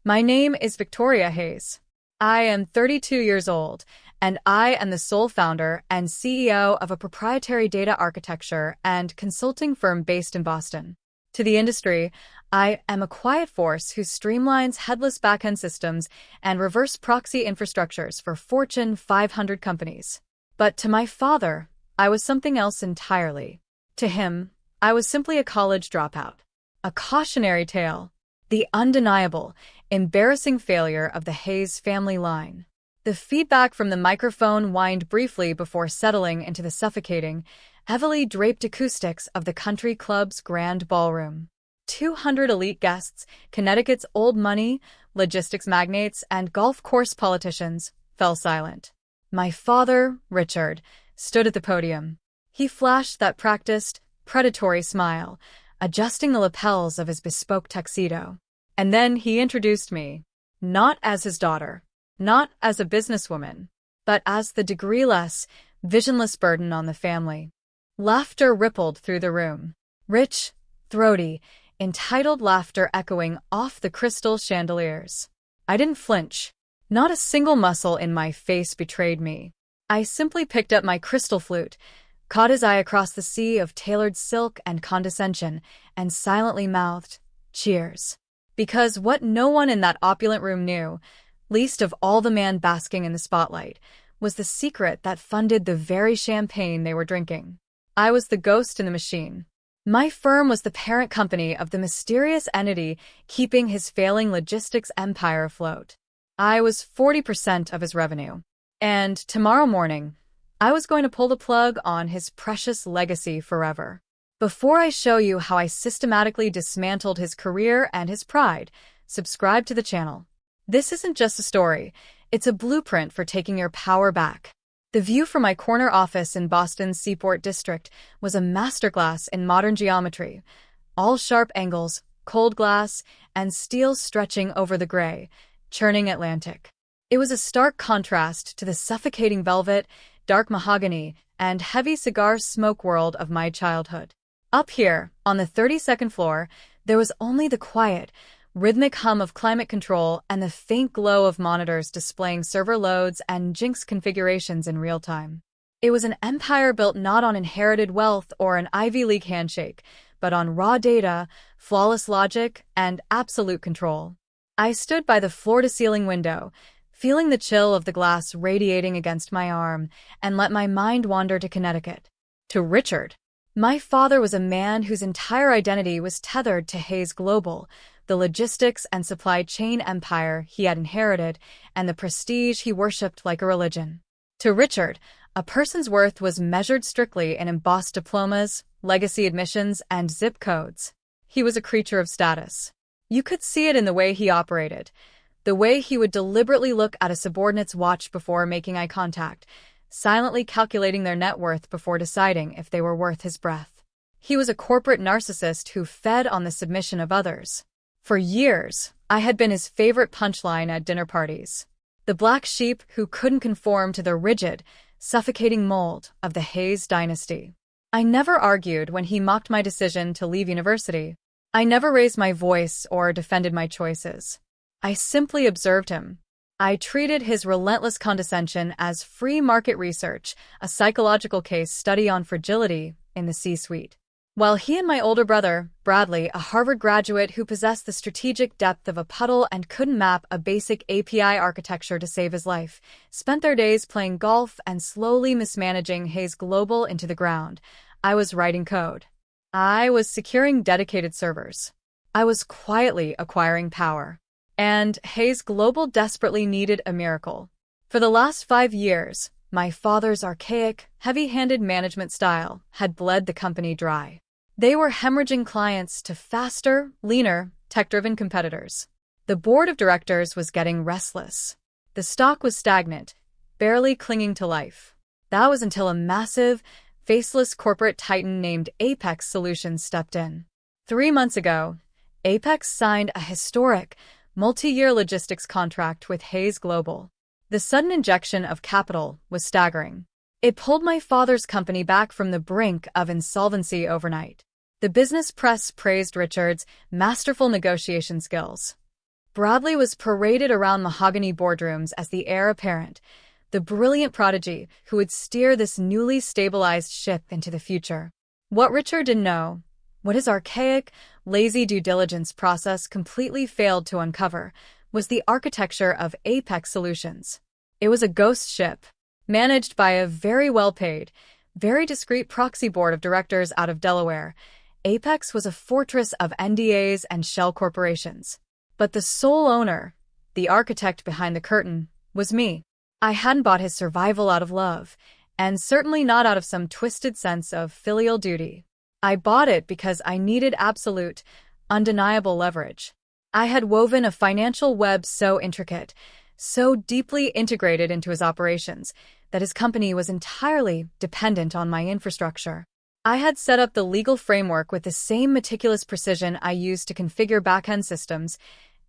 My name is Victoria Hayes. I am 32 years old, and I am the sole founder and CEO of a proprietary data architecture and consulting firm based in Boston. To the industry, I am a quiet force who streamlines headless backend systems and reverse proxy infrastructures for Fortune 500 companies. But to my father, I was something else entirely. To him, I was simply a college dropout. A cautionary tale. The undeniable, embarrassing failure of the Hayes family line. The feedback from the microphone whined briefly before settling into the suffocating, heavily draped acoustics of the country club's grand ballroom. 200 elite guests, Connecticut's old money, logistics magnates, and golf course politicians fell silent. My father, Richard, stood at the podium. He flashed that practiced, predatory smile, adjusting the lapels of his bespoke tuxedo. And then he introduced me, not as his daughter, not as a businesswoman, but as the degree-less, visionless burden on the family. Laughter rippled through the room. Rich, throaty, entitled laughter echoing off the crystal chandeliers. I didn't flinch. Not a single muscle in my face betrayed me. I simply picked up my crystal flute, caught his eye across the sea of tailored silk and condescension, and silently mouthed, "Cheers." Because what no one in that opulent room knew, least of all the man basking in the spotlight, was the secret that funded the very champagne they were drinking. I was the ghost in the machine. My firm was the parent company of the mysterious entity keeping his failing logistics empire afloat. I was 40% of his revenue. And tomorrow morning, I was going to pull the plug on his precious legacy forever. Before I show you how I systematically dismantled his career and his pride, subscribe to the channel. This isn't just a story, it's a blueprint for taking your power back. The view from my corner office in Boston's Seaport District was a masterclass in modern geometry. All sharp angles, cold glass, and steel stretching over the gray, churning Atlantic. It was a stark contrast to the suffocating velvet, dark mahogany, and heavy cigar smoke world of my childhood. Up here, on the 32nd floor, there was only the quiet, rhythmic hum of climate control and the faint glow of monitors displaying server loads and Jinx configurations in real time. It was an empire built not on inherited wealth or an Ivy League handshake, but on raw data, flawless logic, and absolute control. I stood by the floor-to-ceiling window, feeling the chill of the glass radiating against my arm, and let my mind wander to Connecticut. To Richard. My father was a man whose entire identity was tethered to Hayes Global, the logistics and supply chain empire he had inherited, and the prestige he worshipped like a religion. To Richard, a person's worth was measured strictly in embossed diplomas, legacy admissions, and zip codes. He was a creature of status. You could see it in the way he operated, the way he would deliberately look at a subordinate's watch before making eye contact, silently calculating their net worth before deciding if they were worth his breath. He was a corporate narcissist who fed on the submission of others. For years, I had been his favorite punchline at dinner parties. The black sheep who couldn't conform to the rigid, suffocating mold of the Hayes dynasty. I never argued when he mocked my decision to leave university. I never raised my voice or defended my choices. I simply observed him. I treated his relentless condescension as free market research, a psychological case study on fragility in the C-suite. While he and my older brother, Bradley, a Harvard graduate who possessed the strategic depth of a puddle and couldn't map a basic API architecture to save his life, spent their days playing golf and slowly mismanaging Hayes Global into the ground, I was writing code. I was securing dedicated servers. I was quietly acquiring power. And Hayes Global desperately needed a miracle. For the last 5 years, my father's archaic, heavy-handed management style had bled the company dry. They were hemorrhaging clients to faster, leaner, tech-driven competitors. The board of directors was getting restless. The stock was stagnant, barely clinging to life. That was until a massive, faceless corporate titan named Apex Solutions stepped in. 3 months ago, Apex signed a historic, multi-year logistics contract with Hayes Global. The sudden injection of capital was staggering. It pulled my father's company back from the brink of insolvency overnight. The business press praised Richard's masterful negotiation skills. Bradley was paraded around mahogany boardrooms as the heir apparent, the brilliant prodigy who would steer this newly stabilized ship into the future. What Richard didn't know, what his archaic, lazy due diligence process completely failed to uncover, was the architecture of Apex Solutions. It was a ghost ship, managed by a very well-paid, very discreet proxy board of directors out of Delaware. Apex was a fortress of NDAs and shell corporations. But the sole owner, the architect behind the curtain, was me. I hadn't bought his survival out of love, and certainly not out of some twisted sense of filial duty. I bought it because I needed absolute, undeniable leverage. I had woven a financial web so intricate, so deeply integrated into his operations, that his company was entirely dependent on my infrastructure. I had set up the legal framework with the same meticulous precision I used to configure back-end systems,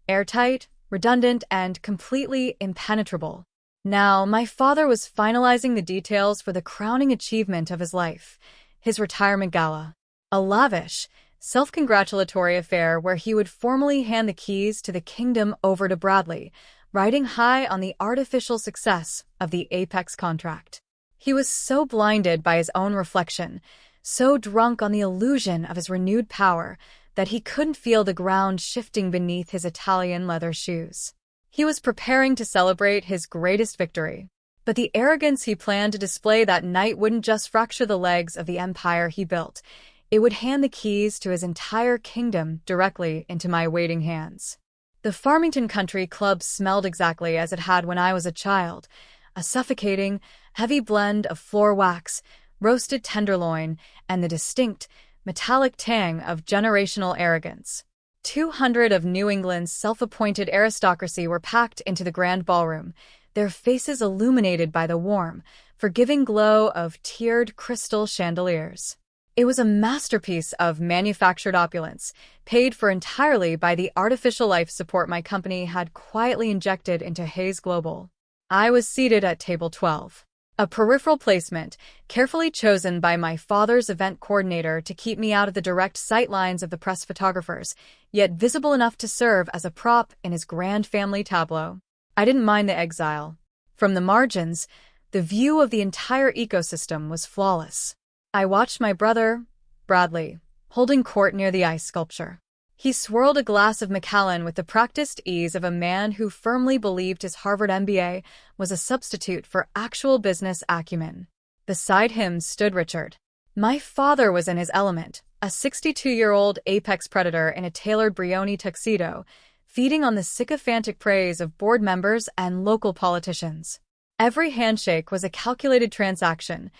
airtight, redundant, and completely impenetrable. Now, my father was finalizing the details for the crowning achievement of his life, his retirement gala. A lavish, self-congratulatory affair where he would formally hand the keys to the kingdom over to Bradley, riding high on the artificial success of the Apex contract. He was so blinded by his own reflection, so drunk on the illusion of his renewed power, that he couldn't feel the ground shifting beneath his Italian leather shoes. He was preparing to celebrate his greatest victory. But the arrogance he planned to display that night wouldn't just fracture the legs of the empire he built. It would hand the keys to his entire kingdom directly into my waiting hands. The Farmington Country Club smelled exactly as it had when I was a child, a suffocating, heavy blend of floor wax, roasted tenderloin, and the distinct, metallic tang of generational arrogance. 200 of New England's self-appointed aristocracy were packed into the grand ballroom, their faces illuminated by the warm, forgiving glow of tiered crystal chandeliers. It was a masterpiece of manufactured opulence, paid for entirely by the artificial life support my company had quietly injected into Hayes Global. I was seated at table 12. A peripheral placement, carefully chosen by my father's event coordinator to keep me out of the direct sightlines of the press photographers, yet visible enough to serve as a prop in his grand family tableau. I didn't mind the exile. From the margins, the view of the entire ecosystem was flawless. I watched my brother, Bradley, holding court near the ice sculpture. He swirled a glass of Macallan with the practiced ease of a man who firmly believed his Harvard MBA was a substitute for actual business acumen. Beside him stood Richard. My father was in his element, a 62-year-old apex predator in a tailored Brioni tuxedo, feeding on the sycophantic praise of board members and local politicians. Every handshake was a calculated transaction.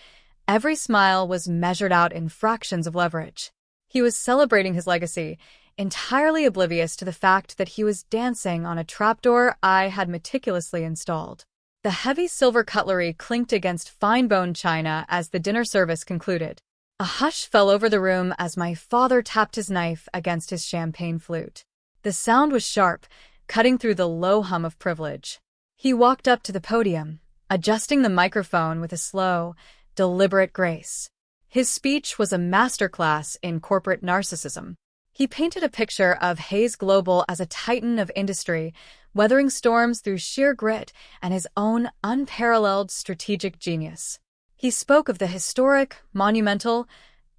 Every smile was measured out in fractions of leverage. He was celebrating his legacy, entirely oblivious to the fact that he was dancing on a trapdoor I had meticulously installed. The heavy silver cutlery clinked against fine-boned china as the dinner service concluded. A hush fell over the room as my father tapped his knife against his champagne flute. The sound was sharp, cutting through the low hum of privilege. He walked up to the podium, adjusting the microphone with a slow, deliberate grace. His speech was a masterclass in corporate narcissism. He painted a picture of Hayes Global as a titan of industry, weathering storms through sheer grit and his own unparalleled strategic genius. He spoke of the historic, monumental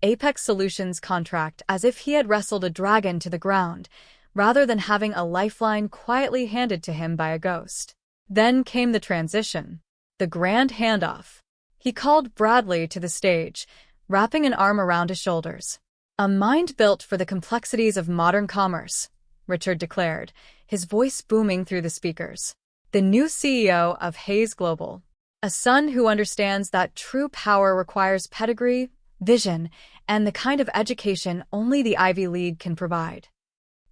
Apex Solutions contract as if he had wrestled a dragon to the ground, rather than having a lifeline quietly handed to him by a ghost. Then came the transition, the grand handoff. He called Bradley to the stage, wrapping an arm around his shoulders. "A mind built for the complexities of modern commerce," Richard declared, his voice booming through the speakers. "The new CEO of Hayes Global. A son who understands that true power requires pedigree, vision, and the kind of education only the Ivy League can provide."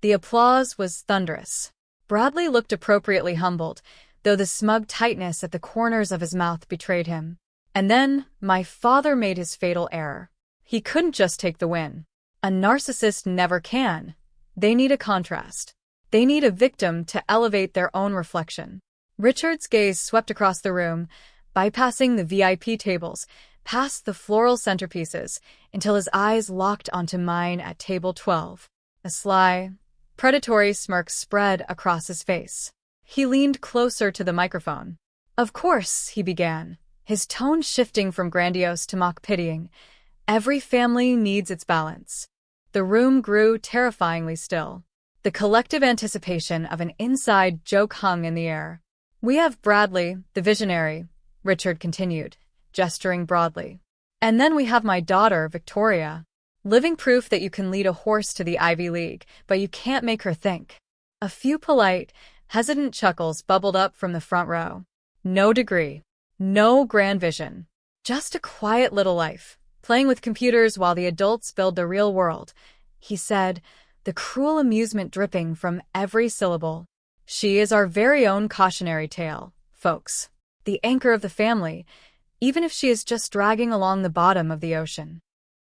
The applause was thunderous. Bradley looked appropriately humbled, though the smug tightness at the corners of his mouth betrayed him. And then, my father made his fatal error. He couldn't just take the win. A narcissist never can. They need a contrast. They need a victim to elevate their own reflection. Richard's gaze swept across the room, bypassing the VIP tables, past the floral centerpieces, until his eyes locked onto mine at table 12. A sly, Predatory smirks spread across his face. He leaned closer to the microphone. "Of course," he began, his tone shifting from grandiose to mock-pitying. "Every family needs its balance." The room grew terrifyingly still. The collective anticipation of an inside joke hung in the air. "We have Bradley, the visionary," Richard continued, gesturing broadly. "And then we have my daughter, Victoria. Living proof that you can lead a horse to the Ivy League, but you can't make her think." A few polite, hesitant chuckles bubbled up from the front row. No degree. No grand vision. Just a quiet little life, playing with computers while the adults build the real world, he said, the cruel amusement dripping from every syllable. "She is our very own cautionary tale, folks. The anchor of the family, even if she is just dragging along the bottom of the ocean."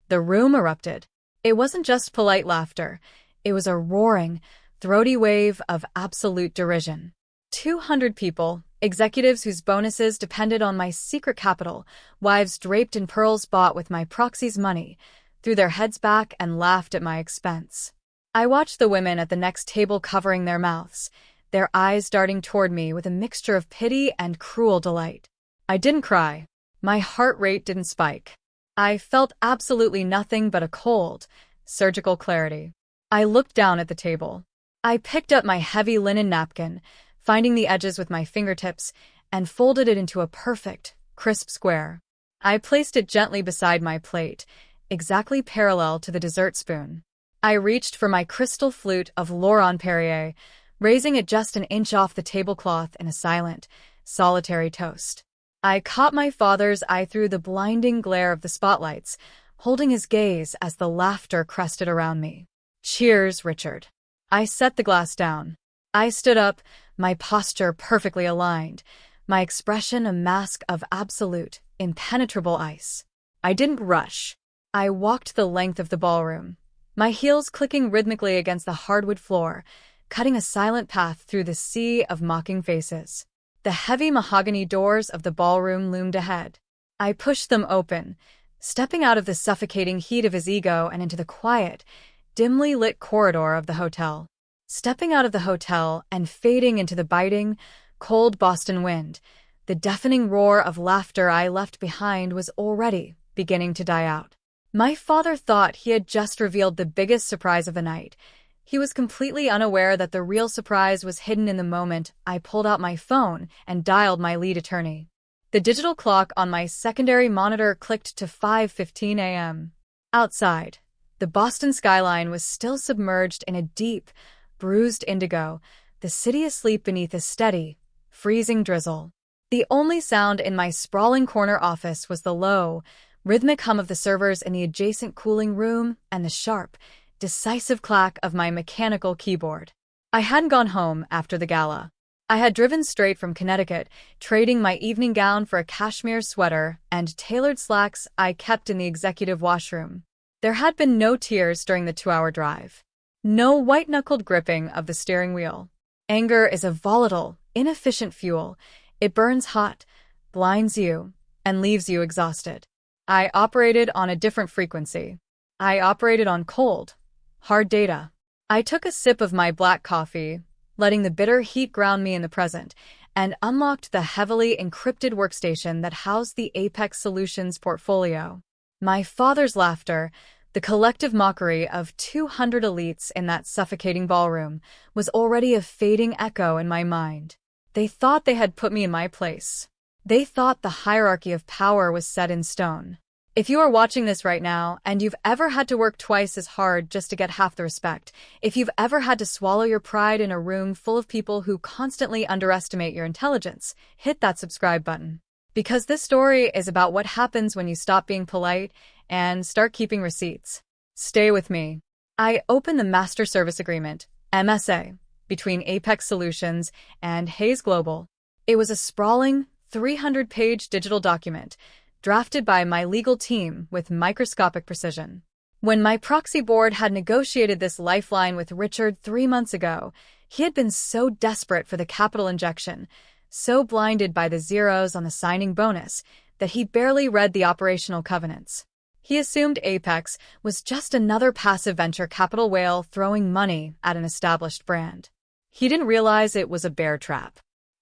The room erupted. It wasn't just polite laughter. It was a roaring, throaty wave of absolute derision. 200 people, executives whose bonuses depended on my secret capital, wives draped in pearls bought with my proxy's money, threw their heads back and laughed at my expense. I watched the women at the next table covering their mouths, their eyes darting toward me with a mixture of pity and cruel delight. I didn't cry. My heart rate didn't spike. I felt absolutely nothing but a cold, surgical clarity. I looked down at the table. I picked up my heavy linen napkin, finding the edges with my fingertips, and folded it into a perfect, crisp square. I placed it gently beside my plate, exactly parallel to the dessert spoon. I reached for my crystal flute of Laurent Perrier, raising it just an inch off the tablecloth in a silent, solitary toast. I caught my father's eye through the blinding glare of the spotlights, holding his gaze as the laughter crested around me. "Cheers, Richard." I set the glass down. I stood up, my posture perfectly aligned, my expression a mask of absolute, impenetrable ice. I didn't rush. I walked the length of the ballroom, my heels clicking rhythmically against the hardwood floor, cutting a silent path through the sea of mocking faces. The heavy mahogany doors of the ballroom loomed ahead. I pushed them open, stepping out of the suffocating heat of his ego and into the quiet, dimly lit corridor of the hotel. Stepping out of the hotel and fading into the biting, cold Boston wind, the deafening roar of laughter I left behind was already beginning to die out. My father thought he had just revealed the biggest surprise of the night. He was completely unaware that the real surprise was hidden in the moment I pulled out my phone and dialed my lead attorney. The digital clock on my secondary monitor clicked to 5:15 a.m. Outside, the Boston skyline was still submerged in a deep, bruised indigo, the city asleep beneath a steady, freezing drizzle. The only sound in my sprawling corner office was the low, rhythmic hum of the servers in the adjacent cooling room and the sharp, decisive clack of my mechanical keyboard. I hadn't gone home after the gala. I had driven straight from Connecticut, trading my evening gown for a cashmere sweater and tailored slacks I kept in the executive washroom. There had been no tears during the 2-hour drive. No white-knuckled gripping of the steering wheel. Anger is a volatile, inefficient fuel. It burns hot, blinds you, and leaves you exhausted. I operated on a different frequency. I operated on cold, hard data. I took a sip of my black coffee, letting the bitter heat ground me in the present, and unlocked the heavily encrypted workstation that housed the Apex Solutions portfolio. My father's laughter, the collective mockery of 200 elites in that suffocating ballroom, was already a fading echo in my mind. They thought they had put me in my place. They thought the hierarchy of power was set in stone. If you are watching this right now and you've ever had to work twice as hard just to get half the respect, if you've ever had to swallow your pride in a room full of people who constantly underestimate your intelligence, hit that subscribe button. Because this story is about what happens when you stop being polite and start keeping receipts. Stay with me. I opened the Master Service Agreement, MSA, between Apex Solutions and Hayes Global. It was a sprawling, 300-page digital document, drafted by my legal team with microscopic precision. When my proxy board had negotiated this lifeline with Richard 3 months ago, he had been so desperate for the capital injection, so blinded by the zeros on the signing bonus, that he barely read the operational covenants. He assumed Apex was just another passive venture capital whale throwing money at an established brand. He didn't realize it was a bear trap.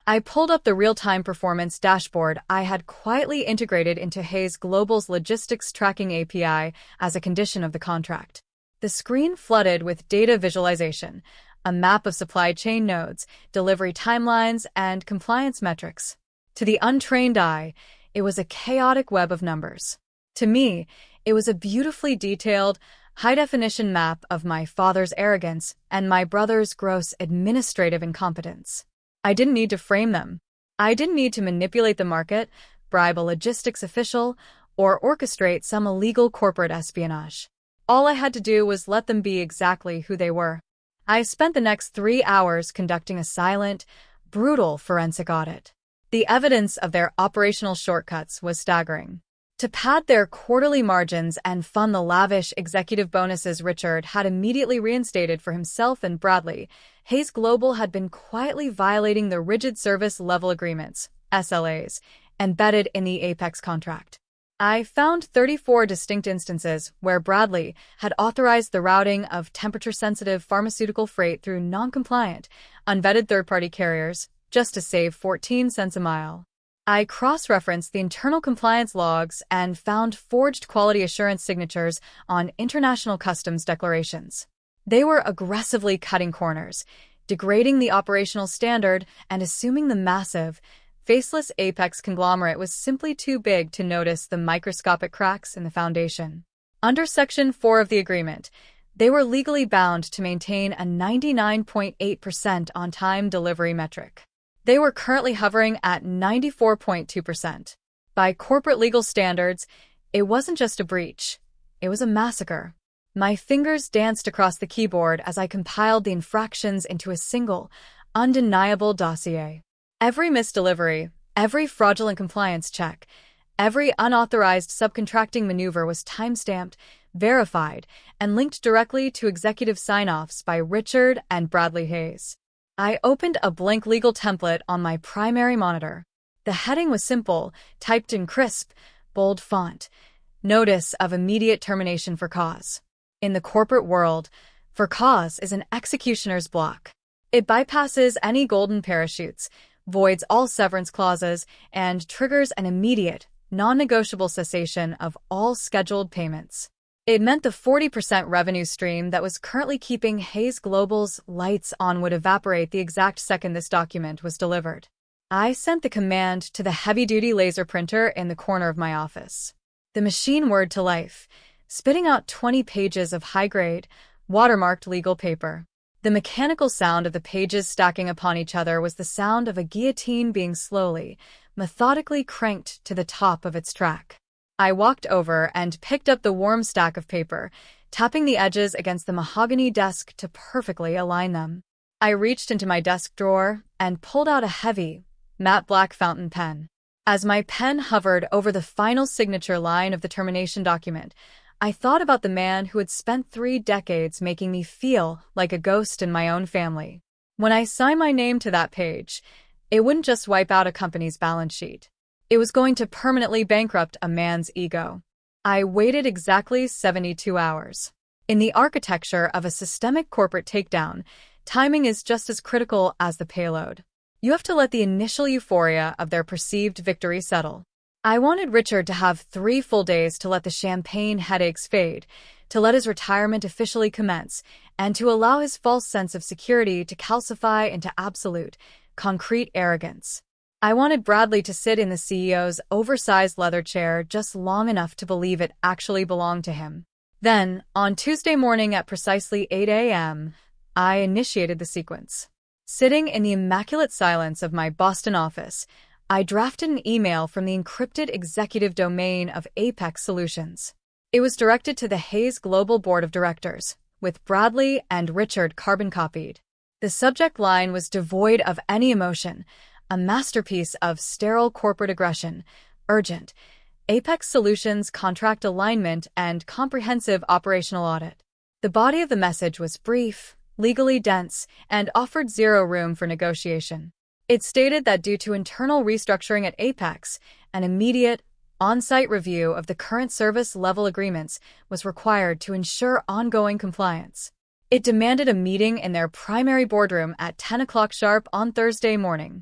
I pulled up the real-time performance dashboard I had quietly integrated into Hays Global's logistics tracking API as a condition of the contract. The screen flooded with data visualization, a map of supply chain nodes, delivery timelines, and compliance metrics. To the untrained eye, it was a chaotic web of numbers. To me, it was a beautifully detailed, high-definition map of my father's arrogance and my brother's gross administrative incompetence. I didn't need to frame them. I didn't need to manipulate the market, bribe a logistics official, or orchestrate some illegal corporate espionage. All I had to do was let them be exactly who they were. I spent the next 3 hours conducting a silent, brutal forensic audit. The evidence of their operational shortcuts was staggering. To pad their quarterly margins and fund the lavish executive bonuses Richard had immediately reinstated for himself and Bradley, Hays Global had been quietly violating the rigid service level agreements, SLAs, embedded in the Apex contract. I found 34 distinct instances where Bradley had authorized the routing of temperature-sensitive pharmaceutical freight through non-compliant, unvetted third-party carriers, just to save 14 cents a mile. I cross-referenced the internal compliance logs and found forged quality assurance signatures on international customs declarations. They were aggressively cutting corners, degrading the operational standard and assuming the massive, faceless Apex conglomerate was simply too big to notice the microscopic cracks in the foundation. Under Section 4 of the agreement, they were legally bound to maintain a 99.8% on-time delivery metric. They were currently hovering at 94.2%. By corporate legal standards, it wasn't just a breach, it was a massacre. My fingers danced across the keyboard as I compiled the infractions into a single, undeniable dossier. Every missed delivery, every fraudulent compliance check, every unauthorized subcontracting maneuver was timestamped, verified, and linked directly to executive sign-offs by Richard and Bradley Hays. I opened a blank legal template on my primary monitor. The heading was simple, typed in crisp, bold font. Notice of immediate termination for cause. In the corporate world, for cause is an executioner's block. It bypasses any golden parachutes, voids all severance clauses, and triggers an immediate, non-negotiable cessation of all scheduled payments. It meant the 40% revenue stream that was currently keeping Hays Global's lights on would evaporate the exact second this document was delivered. I sent the command to the heavy-duty laser printer in the corner of my office. The machine whirred to life, spitting out 20 pages of high-grade, watermarked legal paper. The mechanical sound of the pages stacking upon each other was the sound of a guillotine being slowly, methodically cranked to the top of its track. I walked over and picked up the warm stack of paper, tapping the edges against the mahogany desk to perfectly align them. I reached into my desk drawer and pulled out a heavy, matte black fountain pen. As my pen hovered over the final signature line of the termination document, I thought about the man who had spent 3 decades making me feel like a ghost in my own family. When I signed my name to that page, it wouldn't just wipe out a company's balance sheet. It was going to permanently bankrupt a man's ego. I waited exactly 72 hours. In the architecture of a systemic corporate takedown, timing is just as critical as the payload. You have to let the initial euphoria of their perceived victory settle. I wanted Richard to have 3 full days to let the champagne headaches fade, to let his retirement officially commence, and to allow his false sense of security to calcify into absolute, concrete arrogance. I wanted Bradley to sit in the CEO's oversized leather chair just long enough to believe it actually belonged to him. Then, on Tuesday morning at precisely 8 a.m., I initiated the sequence. Sitting in the immaculate silence of my Boston office, I drafted an email from the encrypted executive domain of Apex Solutions. It was directed to the Hays Global Board of Directors, with Bradley and Richard carbon copied. The subject line was devoid of any emotion, a masterpiece of sterile corporate aggression, urgent, Apex Solutions contract alignment and comprehensive operational audit. The body of the message was brief, legally dense, and offered zero room for negotiation. It stated that due to internal restructuring at Apex, an immediate, On-site review of the current service level agreements was required to ensure ongoing compliance. It demanded a meeting in their primary boardroom at 10 o'clock sharp on Thursday morning.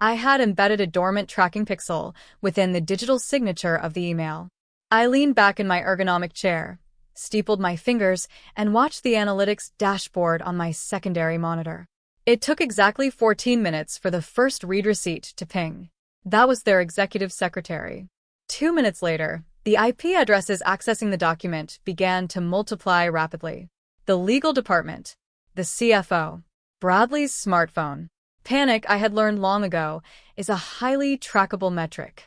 I had embedded a dormant tracking pixel within the digital signature of the email. I leaned back in my ergonomic chair, steepled my fingers, and watched the analytics dashboard on my secondary monitor. It took exactly 14 minutes for the first read receipt to ping. That was their executive secretary. 2 minutes later, the IP addresses accessing the document began to multiply rapidly. The legal department, the CFO, Bradley's smartphone. Panic, I had learned long ago, is a highly trackable metric.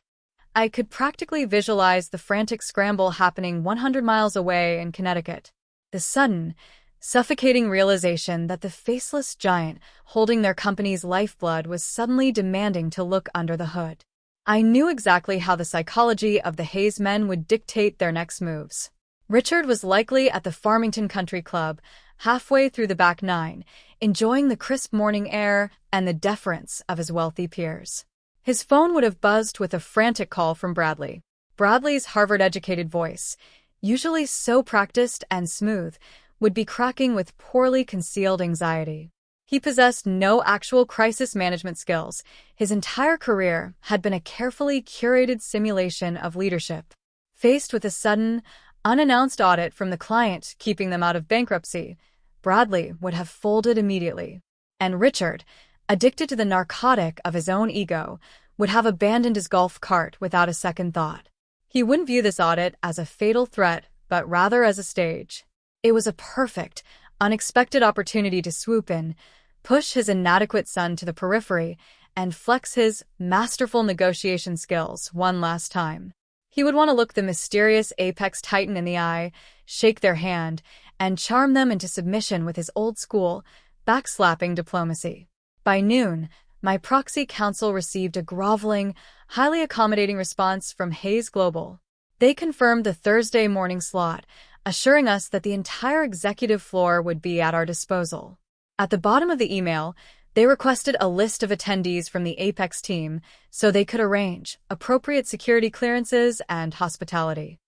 I could practically visualize the frantic scramble happening 100 miles away in Connecticut. The sudden, suffocating realization that the faceless giant holding their company's lifeblood was suddenly demanding to look under the hood. I knew exactly how the psychology of the Hayes men would dictate their next moves. Richard was likely at the Farmington Country Club, halfway through the back nine, enjoying the crisp morning air and the deference of his wealthy peers. His phone would have buzzed with a frantic call from Bradley. Bradley's Harvard-educated voice, usually so practiced and smooth, would be cracking with poorly concealed anxiety. He possessed no actual crisis management skills. His entire career had been a carefully curated simulation of leadership. Faced with a sudden, unannounced audit from the client keeping them out of bankruptcy, Bradley would have folded immediately. And Richard, addicted to the narcotic of his own ego, would have abandoned his golf cart without a second thought. He wouldn't view this audit as a fatal threat, but rather as a stage. It was a perfect, unexpected opportunity to swoop in, push his inadequate son to the periphery, and flex his masterful negotiation skills one last time. He would want to look the mysterious apex titan in the eye, shake their hand, and charm them into submission with his old-school, backslapping diplomacy. By noon, my proxy counsel received a groveling, highly accommodating response from Hayes Global. They confirmed the Thursday morning slot, assuring us that the entire executive floor would be at our disposal. At the bottom of the email, they requested a list of attendees from the Apex team so they could arrange appropriate security clearances and hospitality.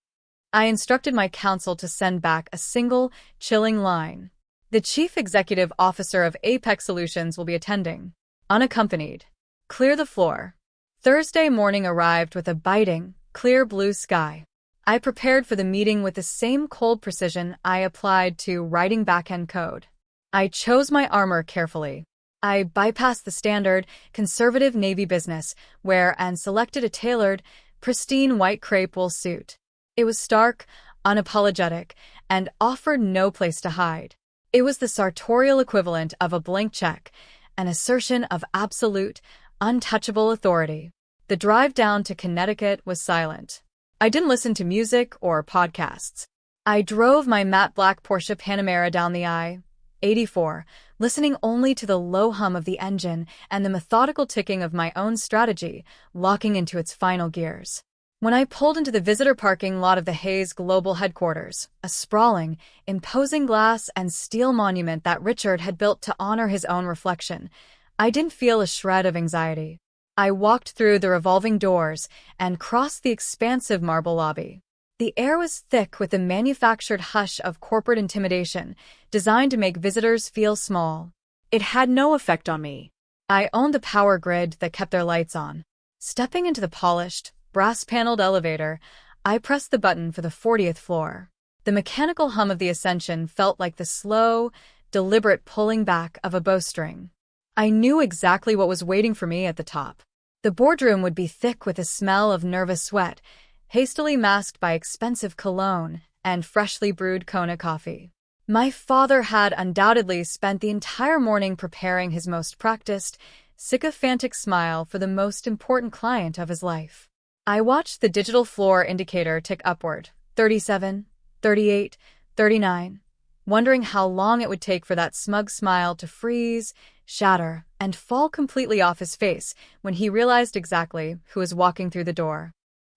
I instructed my counsel to send back a single, chilling line. The Chief Executive Officer of Apex Solutions will be attending, unaccompanied. Clear the floor. Thursday morning arrived with a biting, clear blue sky. I prepared for the meeting with the same cold precision I applied to writing back-end code. I chose my armor carefully. I bypassed the standard, conservative Navy business wear and selected a tailored, pristine white crepe wool suit. It was stark, unapologetic, and offered no place to hide. It was the sartorial equivalent of a blank check, an assertion of absolute, untouchable authority. The drive down to Connecticut was silent. I didn't listen to music or podcasts. I drove my matte black Porsche Panamera down the I-84, listening only to the low hum of the engine and the methodical ticking of my own strategy, locking into its final gears. When I pulled into the visitor parking lot of the Hayes Global headquarters, a sprawling, imposing glass and steel monument that Richard had built to honor his own reflection, I didn't feel a shred of anxiety. I walked through the revolving doors and crossed the expansive marble lobby. The air was thick with the manufactured hush of corporate intimidation, designed to make visitors feel small. It had no effect on me. I owned the power grid that kept their lights on. Stepping into the polished, brass-paneled elevator, I pressed the button for the 40th floor. The mechanical hum of the ascension felt like the slow, deliberate pulling back of a bowstring. I knew exactly what was waiting for me at the top. The boardroom would be thick with a smell of nervous sweat, hastily masked by expensive cologne and freshly brewed Kona coffee. My father had undoubtedly spent the entire morning preparing his most practiced, sycophantic smile for the most important client of his life. I watched the digital floor indicator tick upward, 37, 38, 39, wondering how long it would take for that smug smile to freeze, shatter, and fall completely off his face when he realized exactly who was walking through the door.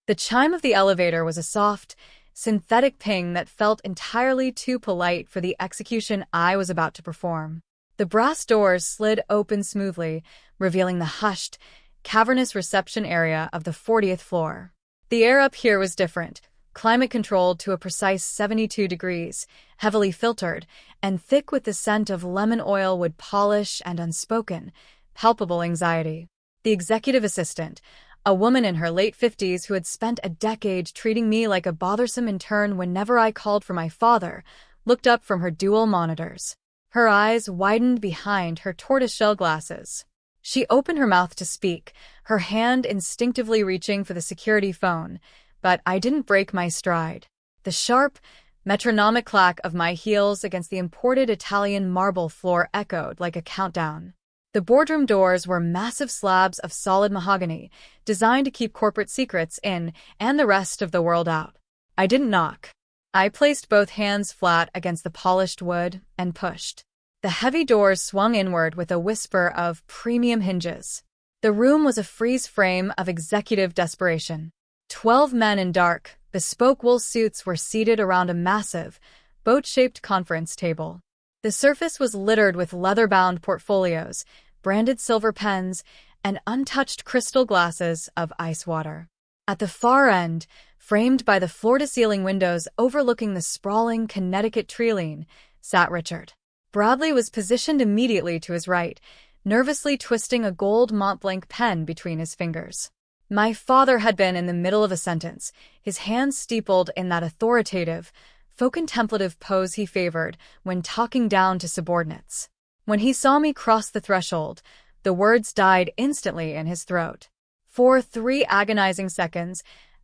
The chime of the elevator was a soft, synthetic ping that felt entirely too polite for the execution I was about to perform. The brass doors slid open smoothly, revealing the hushed, cavernous reception area of the 40th floor. The air up here was different, climate-controlled to a precise 72 degrees, heavily filtered, and thick with the scent of lemon oil wood polish and unspoken, palpable anxiety. The executive assistant, a woman in her late 50s who had spent a decade treating me like a bothersome intern whenever I called for my father, looked up from her dual monitors. Her eyes widened behind her tortoiseshell glasses. She opened her mouth to speak, her hand instinctively reaching for the security phone, but I didn't break my stride. The sharp, metronomic clack of my heels against the imported Italian marble floor echoed like a countdown. The boardroom doors were massive slabs of solid mahogany, designed to keep corporate secrets in and the rest of the world out. I didn't knock. I placed both hands flat against the polished wood and pushed. The heavy doors swung inward with a whisper of premium hinges. The room was a freeze frame of executive desperation. 12 men in dark, bespoke wool suits were seated around a massive, boat-shaped conference table. The surface was littered with leather-bound portfolios, branded silver pens, and untouched crystal glasses of ice water. At the far end, framed by the floor-to-ceiling windows overlooking the sprawling Connecticut tree-line, sat Richard. Bradley was positioned immediately to his right, nervously twisting a gold Montblanc pen between his fingers. My father had been in the middle of a sentence, his hands steepled in that authoritative, faux-contemplative pose he favored when talking down to subordinates. When he saw me cross the threshold, the words died instantly in his throat. For 3 agonizing seconds,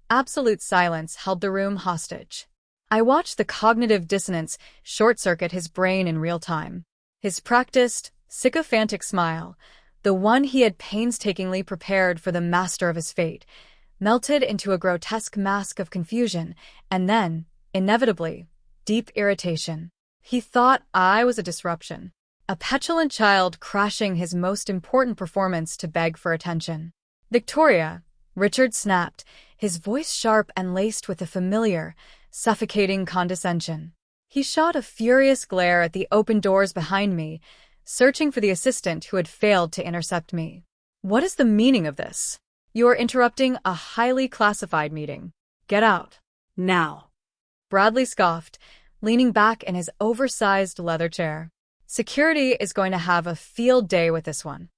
absolute silence held the room hostage. I watched the cognitive dissonance short-circuit his brain in real time. His practiced, sycophantic smile, the one he had painstakingly prepared for the master of his fate, melted into a grotesque mask of confusion, and then, inevitably, deep irritation. He thought I was a disruption, a petulant child crashing his most important performance to beg for attention. "Victoria," Richard snapped, his voice sharp and laced with a familiar, suffocating condescension. He shot a furious glare at the open doors behind me, searching for the assistant who had failed to intercept me. "What is the meaning of this? You are interrupting a highly classified meeting. Get out. Now." Bradley scoffed, leaning back in his oversized leather chair. "Security is going to have a field day with this one."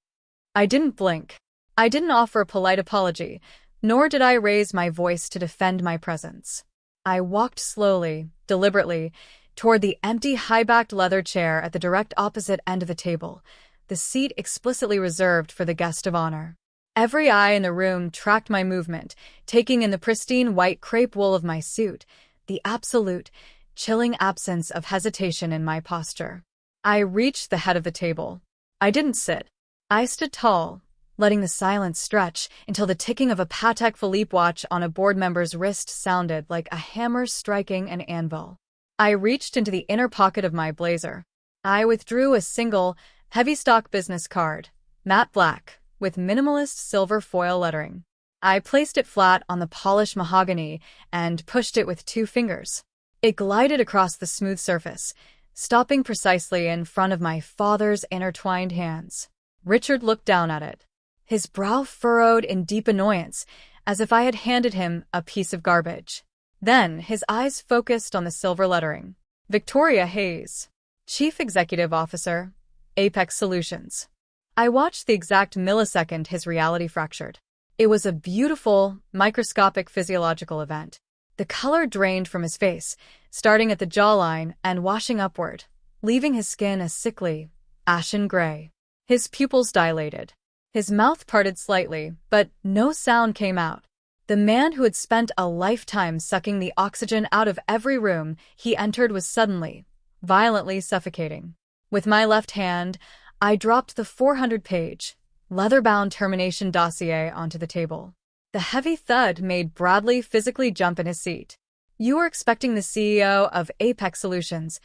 I didn't blink. I didn't offer a polite apology, nor did I raise my voice to defend my presence. I walked slowly, deliberately, toward the empty high-backed leather chair at the direct opposite end of the table, the seat explicitly reserved for the guest of honor. Every eye in the room tracked my movement, taking in the pristine white crepe wool of my suit, the absolute, chilling absence of hesitation in my posture. I reached the head of the table. I didn't sit. I stood tall, letting the silence stretch until the ticking of a Patek Philippe watch on a board member's wrist sounded like a hammer striking an anvil. I reached into the inner pocket of my blazer. I withdrew a single, heavy-stock business card, matte black, with minimalist silver foil lettering. I placed it flat on the polished mahogany and pushed it with 2 fingers. It glided across the smooth surface, stopping precisely in front of my father's intertwined hands. Richard looked down at it, his brow furrowed in deep annoyance, as if I had handed him a piece of garbage. Then his eyes focused on the silver lettering. "Victoria Hayes, Chief Executive Officer, Apex Solutions." I watched the exact millisecond his reality fractured. It was a beautiful, microscopic physiological event. The color drained from his face, starting at the jawline and washing upward, leaving his skin a sickly, ashen gray. His pupils dilated. His mouth parted slightly, but no sound came out. The man who had spent a lifetime sucking the oxygen out of every room he entered was suddenly, violently suffocating. With my left hand, I dropped the 400-page, leather-bound termination dossier onto the table. The heavy thud made Bradley physically jump in his seat. "You were expecting the CEO of Apex Solutions,"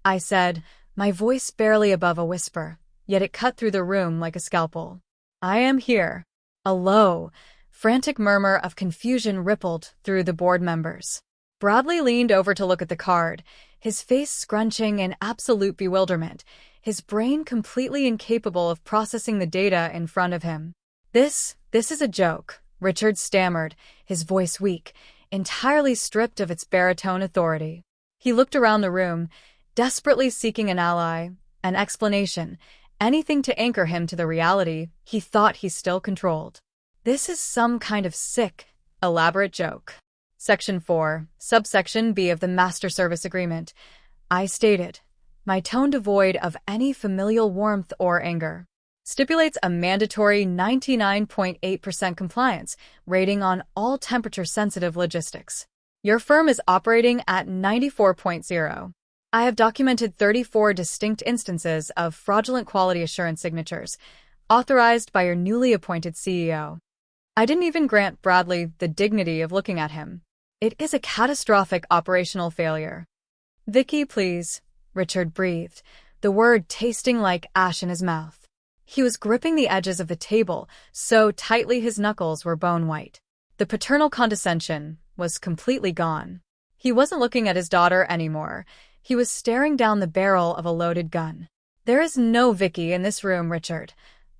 I said, my voice barely above a whisper, yet it cut through the room like a scalpel. "I am here." A low, frantic murmur of confusion rippled through the board members. Bradley leaned over to look at the card, his face scrunching in absolute bewilderment, his brain completely incapable of processing the data in front of him. This is a joke," Richard stammered, his voice weak, entirely stripped of its baritone authority. He looked around the room, desperately seeking an ally, an explanation, anything to anchor him to the reality he thought he still controlled. This is some kind of sick, elaborate joke. Section 4, subsection B of the Master Service Agreement, I stated, my tone devoid of any familial warmth or anger, stipulates a mandatory 99.8% compliance rating on all temperature-sensitive logistics. Your firm is operating at 94.0. I have documented 34 distinct instances of fraudulent quality assurance signatures, authorized by your newly appointed CEO. I didn't even grant Bradley the dignity of looking at him. It is a catastrophic operational failure. Vicky, please, Richard breathed, the word tasting like ash in his mouth. He was gripping the edges of the table so tightly his knuckles were bone-white. The paternal condescension was completely gone. He wasn't looking at his daughter anymore. He was staring down the barrel of a loaded gun. There is no Vicky in this room, Richard,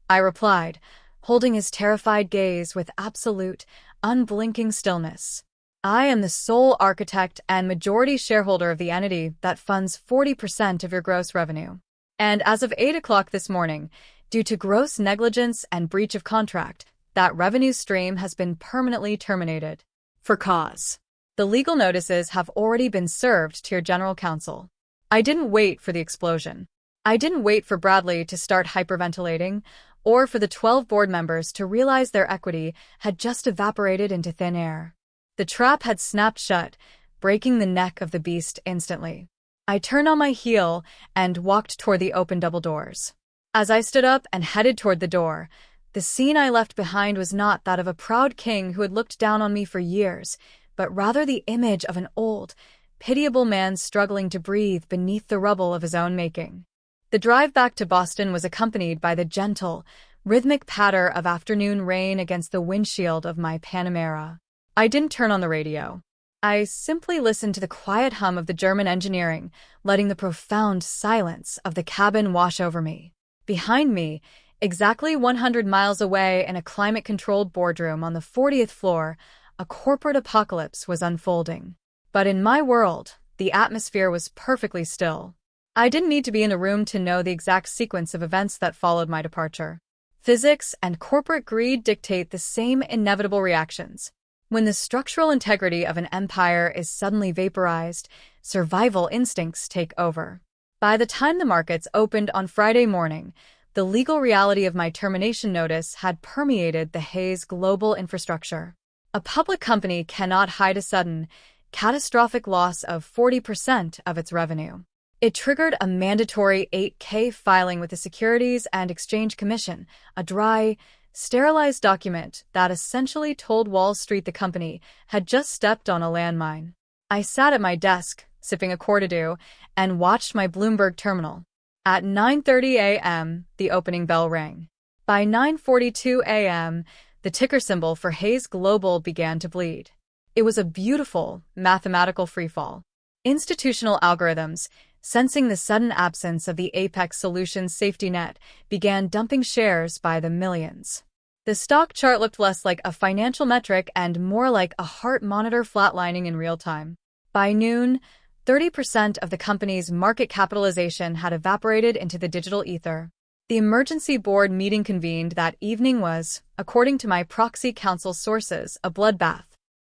I replied, holding his terrified gaze with absolute, unblinking stillness. I am the sole architect and majority shareholder of the entity that funds 40% of your gross revenue. And as of 8 o'clock this morning, due to gross negligence and breach of contract, that revenue stream has been permanently terminated. For cause. The legal notices have already been served to your general counsel. I didn't wait for the explosion. I didn't wait for Bradley to start hyperventilating, or for the 12 board members to realize their equity had just evaporated into thin air. The trap had snapped shut, breaking the neck of the beast instantly. I turned on my heel and walked toward the open double doors. As I stood up and headed toward the door, the scene I left behind was not that of a proud king who had looked down on me for years, but rather the image of an old, pitiable man struggling to breathe beneath the rubble of his own making. The drive back to Boston was accompanied by the gentle, rhythmic patter of afternoon rain against the windshield of my Panamera. I didn't turn on the radio. I simply listened to the quiet hum of the German engineering, letting the profound silence of the cabin wash over me. Behind me, exactly 100 miles away in a climate-controlled boardroom on the 40th floor, a corporate apocalypse was unfolding. But in my world, the atmosphere was perfectly still. I didn't need to be in a room to know the exact sequence of events that followed my departure. Physics and corporate greed dictate the same inevitable reactions. When the structural integrity of an empire is suddenly vaporized, survival instincts take over. By the time the markets opened on Friday morning, the legal reality of my termination notice had permeated the Hayes global infrastructure. A public company cannot hide a sudden, catastrophic loss of 40% of its revenue. It triggered a mandatory 8K filing with the Securities and Exchange Commission, a dry, sterilized document that essentially told Wall Street the company had just stepped on a landmine. I sat at my desk, sipping a Cordido, and watched my Bloomberg terminal. At 9:30 a.m., the opening bell rang. By 9:42 a.m., the ticker symbol for Hayes Global began to bleed. It was a beautiful, mathematical freefall. Institutional algorithms, sensing the sudden absence of the Apex Solutions safety net, began dumping shares by the millions. The stock chart looked less like a financial metric and more like a heart monitor flatlining in real time. By noon, 30% of the company's market capitalization had evaporated into the digital ether. The emergency board meeting convened that evening was, according to my proxy counsel sources, a bloodbath.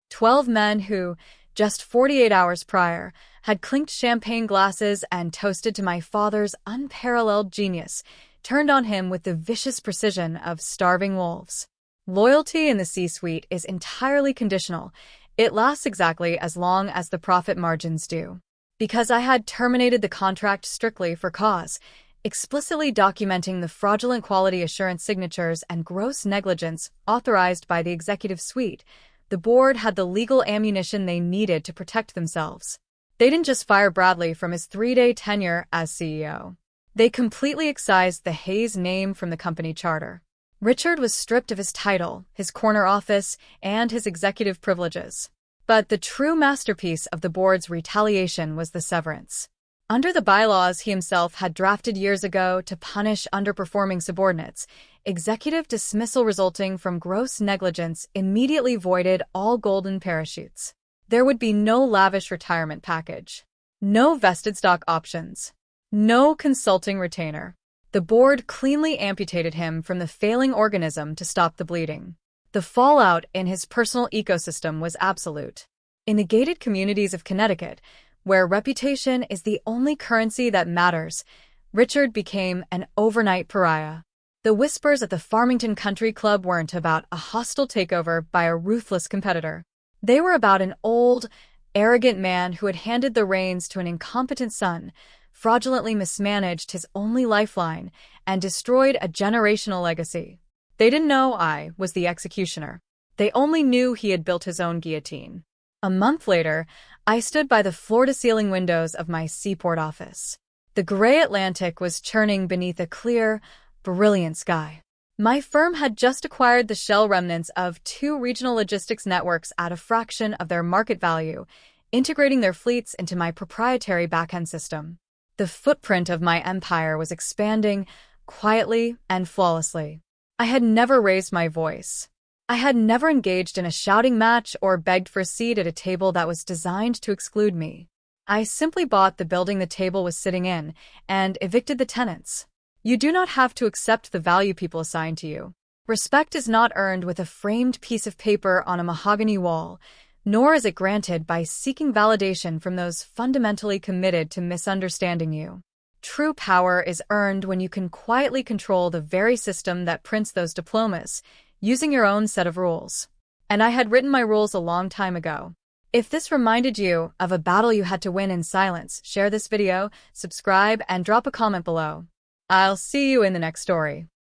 12 men who, just 48 hours prior, had clinked champagne glasses and toasted to my father's unparalleled genius, turned on him with the vicious precision of starving wolves. Loyalty in the C-suite is entirely conditional. It lasts exactly as long as the profit margins do. Because I had terminated the contract strictly for cause, explicitly documenting the fraudulent quality assurance signatures and gross negligence authorized by the executive suite, the board had the legal ammunition they needed to protect themselves. They didn't just fire Bradley from his 3-day tenure as CEO. They completely excised the Hayes name from the company charter. Richard was stripped of his title, his corner office, and his executive privileges. But the true masterpiece of the board's retaliation was the severance. Under the bylaws he himself had drafted years ago to punish underperforming subordinates, executive dismissal resulting from gross negligence immediately voided all golden parachutes. There would be no lavish retirement package, no vested stock options, no consulting retainer. The board cleanly amputated him from the failing organism to stop the bleeding. The fallout in his personal ecosystem was absolute. In the gated communities of Connecticut, where reputation is the only currency that matters, Richard became an overnight pariah. The whispers at the Farmington Country Club weren't about a hostile takeover by a ruthless competitor. They were about an old, arrogant man who had handed the reins to an incompetent son, fraudulently mismanaged his only lifeline, and destroyed a generational legacy. They didn't know I was the executioner. They only knew he had built his own guillotine. A month later, I stood by the floor-to-ceiling windows of my seaport office. The gray Atlantic was churning beneath a clear, brilliant sky. My firm had just acquired the shell remnants of 2 regional logistics networks at a fraction of their market value, integrating their fleets into my proprietary back-end system. The footprint of my empire was expanding quietly and flawlessly. I had never raised my voice. I had never engaged in a shouting match or begged for a seat at a table that was designed to exclude me. I simply bought the building the table was sitting in and evicted the tenants. You do not have to accept the value people assign to you. Respect is not earned with a framed piece of paper on a mahogany wall, nor is it granted by seeking validation from those fundamentally committed to misunderstanding you. True power is earned when you can quietly control the very system that prints those diplomas, using your own set of rules. And I had written my rules a long time ago. If this reminded you of a battle you had to win in silence, share this video, subscribe, and drop a comment below. I'll see you in the next story.